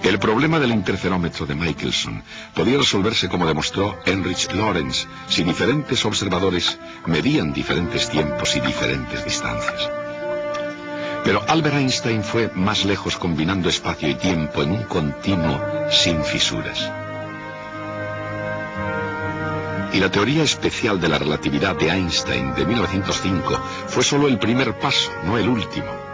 El problema del interferómetro de Michelson podía resolverse como demostró Heinrich Lorentz si diferentes observadores medían diferentes tiempos y diferentes distancias. Pero Albert Einstein fue más lejos combinando espacio y tiempo en un continuo sin fisuras. Y la teoría especial de la relatividad de Einstein de 1905 fue solo el primer paso, no el último.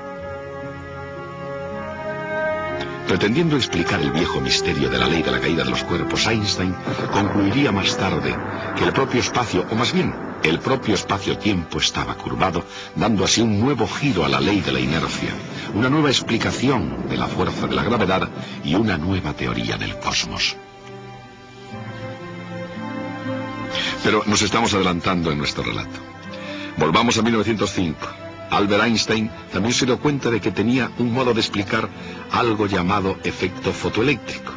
Pretendiendo explicar el viejo misterio de la ley de la caída de los cuerpos, Einstein concluiría más tarde que el propio espacio, o más bien, el propio espacio-tiempo estaba curvado, dando así un nuevo giro a la ley de la inercia, una nueva explicación de la fuerza de la gravedad y una nueva teoría del cosmos. Pero nos estamos adelantando en nuestro relato. Volvamos a 1905. Albert Einstein también se dio cuenta de que tenía un modo de explicar algo llamado efecto fotoeléctrico.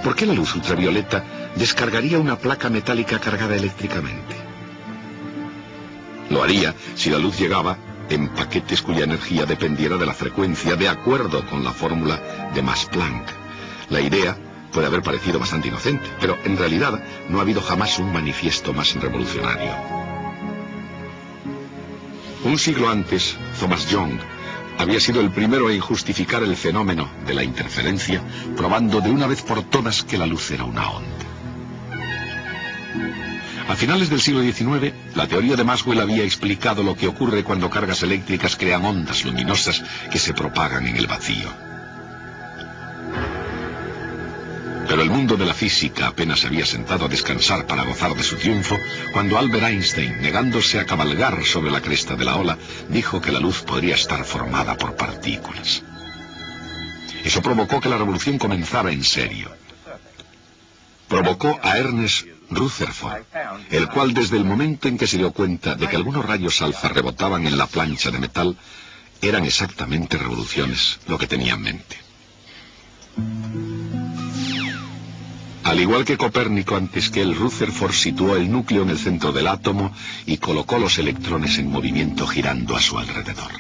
¿Por qué la luz ultravioleta descargaría una placa metálica cargada eléctricamente? Lo haría si la luz llegaba en paquetes cuya energía dependiera de la frecuencia, de acuerdo con la fórmula de Max-Planck. La idea puede haber parecido bastante inocente, pero en realidad no ha habido jamás un manifiesto más revolucionario. Un siglo antes, Thomas Young había sido el primero en justificar el fenómeno de la interferencia, probando de una vez por todas que la luz era una onda. A finales del siglo XIX, la teoría de Maxwell había explicado lo que ocurre cuando cargas eléctricas crean ondas luminosas que se propagan en el vacío. Pero el mundo de la física apenas se había sentado a descansar para gozar de su triunfo, cuando Albert Einstein, negándose a cabalgar sobre la cresta de la ola, dijo que la luz podría estar formada por partículas. Eso provocó que la revolución comenzara en serio. Provocó a Ernest Rutherford, el cual desde el momento en que se dio cuenta de que algunos rayos alfa rebotaban en la plancha de metal, eran exactamente revoluciones lo que tenía en mente. Al igual que Copérnico antes que él, Rutherford situó el núcleo en el centro del átomo y colocó los electrones en movimiento girando a su alrededor.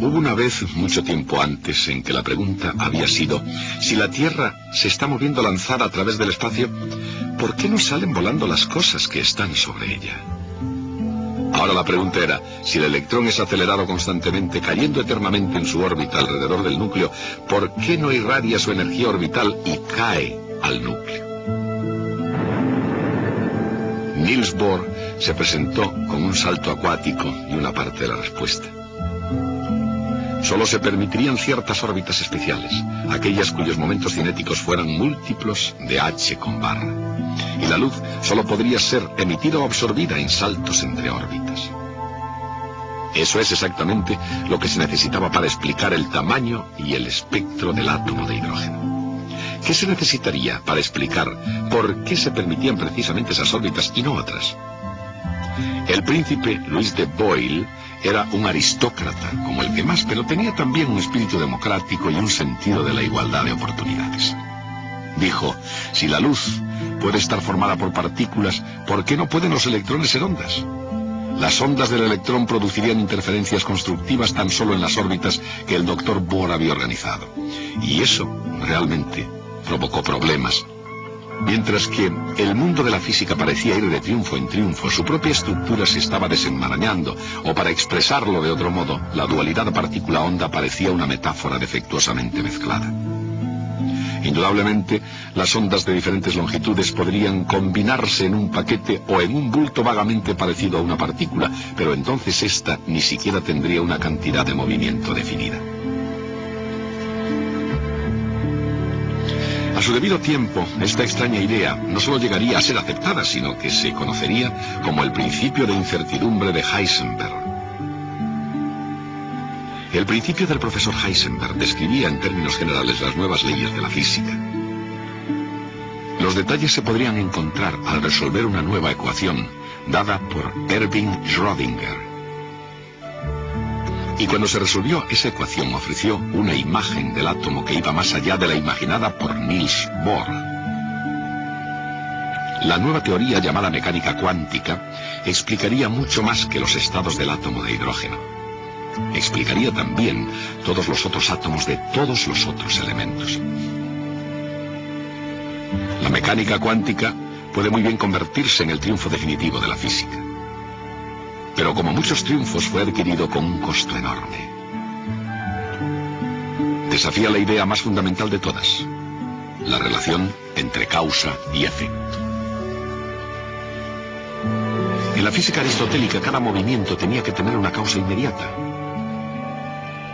Hubo una vez, mucho tiempo antes, en que la pregunta había sido: si la Tierra se está moviendo lanzada a través del espacio, ¿por qué no salen volando las cosas que están sobre ella? Ahora la pregunta era: si el electrón es acelerado constantemente, cayendo eternamente en su órbita alrededor del núcleo, ¿por qué no irradia su energía orbital y cae al núcleo? Niels Bohr se presentó con un salto acuático y una parte de la respuesta. Solo se permitirían ciertas órbitas especiales, aquellas cuyos momentos cinéticos fueran múltiplos de h con barra. Y la luz solo podría ser emitida o absorbida en saltos entre órbitas. Eso es exactamente lo que se necesitaba para explicar el tamaño y el espectro del átomo de hidrógeno. ¿Qué se necesitaría para explicar por qué se permitían precisamente esas órbitas y no otras? El príncipe Luis de Boyle era un aristócrata como el que más, pero tenía también un espíritu democrático y un sentido de la igualdad de oportunidades. Dijo: si la luz puede estar formada por partículas, ¿por qué no pueden los electrones ser ondas? Las ondas del electrón producirían interferencias constructivas tan solo en las órbitas que el doctor Bohr había organizado. Y eso realmente provocó problemas. Mientras que el mundo de la física parecía ir de triunfo en triunfo, su propia estructura se estaba desenmarañando, o para expresarlo de otro modo, la dualidad partícula-onda parecía una metáfora defectuosamente mezclada. Indudablemente, las ondas de diferentes longitudes podrían combinarse en un paquete o en un bulto vagamente parecido a una partícula, pero entonces ésta ni siquiera tendría una cantidad de movimiento definida. A su debido tiempo, esta extraña idea no solo llegaría a ser aceptada, sino que se conocería como el principio de incertidumbre de Heisenberg. El principio del profesor Heisenberg describía en términos generales las nuevas leyes de la física. Los detalles se podrían encontrar al resolver una nueva ecuación dada por Erwin Schrödinger. Y cuando se resolvió esa ecuación, ofreció una imagen del átomo que iba más allá de la imaginada por Niels Bohr. La nueva teoría, llamada mecánica cuántica, explicaría mucho más que los estados del átomo de hidrógeno. explicaría también todos los otros átomos de todos los otros elementos. La mecánica cuántica puede muy bien convertirse en el triunfo definitivo de la física. Pero como muchos triunfos fue adquirido con un costo enorme. Desafía la idea más fundamental de todas, la relación entre causa y efecto. En la física aristotélica cada movimiento tenía que tener una causa inmediata.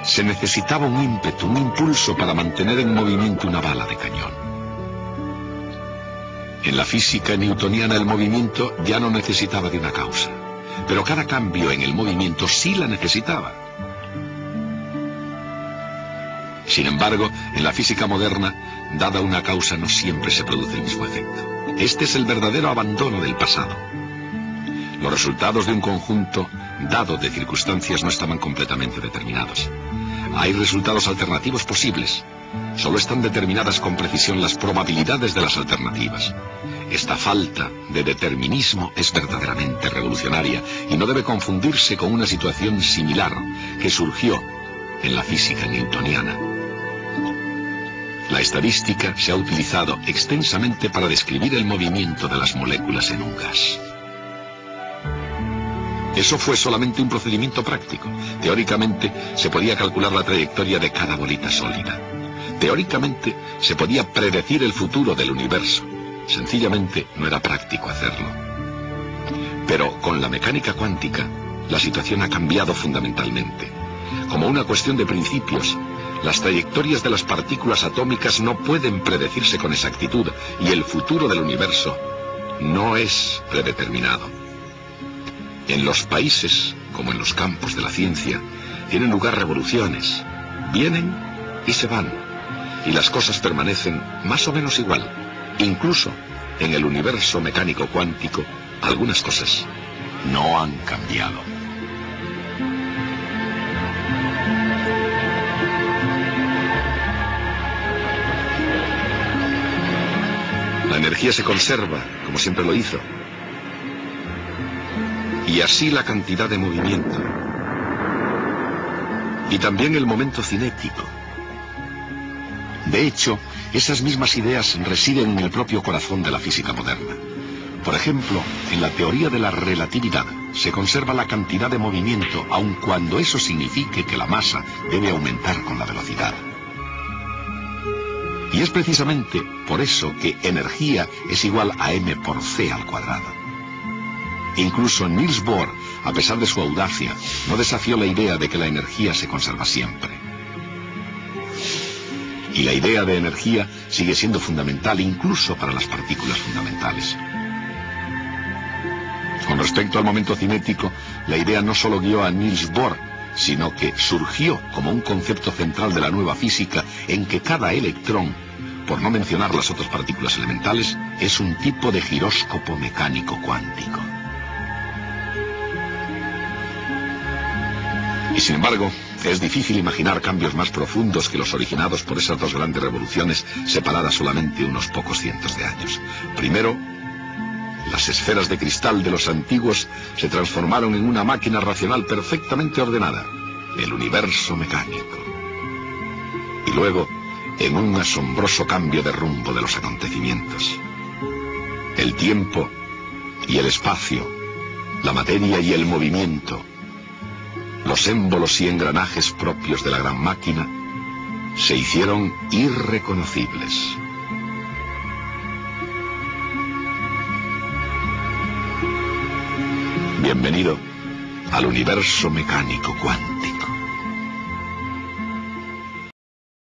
Se necesitaba un ímpetu, un impulso para mantener en movimiento una bala de cañón. En la física newtoniana el movimiento ya no necesitaba de una causa, pero cada cambio en el movimiento sí la necesitaba. Sin embargo, en la física moderna, dada una causa no siempre se produce el mismo efecto. Este es el verdadero abandono del pasado. Los resultados de un conjunto dado de circunstancias no estaban completamente determinados. Hay resultados alternativos posibles. Solo están determinadas con precisión las probabilidades de las alternativas. Esta falta de determinismo es verdaderamente revolucionaria y no debe confundirse con una situación similar que surgió en la física newtoniana. La estadística se ha utilizado extensamente para describir el movimiento de las moléculas en un gas. Eso fue solamente un procedimiento práctico. Teóricamente se podía calcular la trayectoria de cada bolita sólida. Teóricamente se podía predecir el futuro del universo. Sencillamente no era práctico hacerlo. Pero con la mecánica cuántica, la situación ha cambiado fundamentalmente. Como una cuestión de principios, las trayectorias de las partículas atómicas no pueden predecirse con exactitud y el futuro del universo no es predeterminado. En los países, como en los campos de la ciencia, tienen lugar revoluciones. Vienen y se van, y las cosas permanecen más o menos igual. Incluso en el universo mecánico cuántico, algunas cosas no han cambiado. La energía se conserva, como siempre lo hizo. Y así la cantidad de movimiento. Y también el momento cinético. De hecho, esas mismas ideas residen en el propio corazón de la física moderna. Por ejemplo, en la teoría de la relatividad se conserva la cantidad de movimiento, aun cuando eso signifique que la masa debe aumentar con la velocidad. Y es precisamente por eso que energía es igual a m por c al cuadrado. Incluso Niels Bohr, a pesar de su audacia, no desafió la idea de que la energía se conserva siempre. Y la idea de energía sigue siendo fundamental incluso para las partículas fundamentales. Con respecto al momento cinético, la idea no solo guió a Niels Bohr, sino que surgió como un concepto central de la nueva física en que cada electrón, por no mencionar las otras partículas elementales, es un tipo de giróscopo mecánico cuántico. Y sin embargo, es difícil imaginar cambios más profundos que los originados por esas dos grandes revoluciones separadas solamente unos pocos cientos de años. Primero, las esferas de cristal de los antiguos se transformaron en una máquina racional perfectamente ordenada, el universo mecánico. Y luego, en un asombroso cambio de rumbo de los acontecimientos. El tiempo y el espacio, la materia y el movimiento, los émbolos y engranajes propios de la gran máquina se hicieron irreconocibles. Bienvenido al universo mecánico cuántico.